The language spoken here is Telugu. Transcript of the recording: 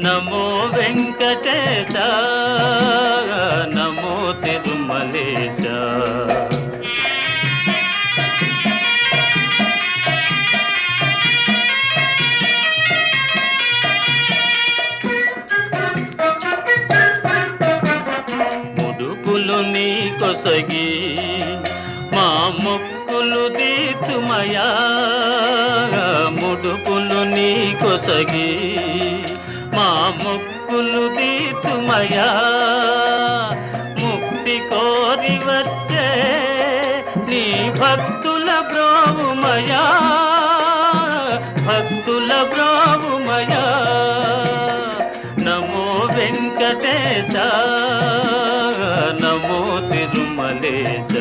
నమో వెంకటేశ, నమో తిరుమలేశ. ముడుపులు నీ కొసగి మా మొక్కులు తీర్చుమయా, ముడుపులు నీ కొసగి మా మొక్కులు తీర్చుమయా. ముక్తి కోరి వచ్చే నీ భక్తుల బ్రోవుమయా, భక్తుల బ్రోవుమయా. నమో వెంకటేశ, నమో తిరుమలేశ.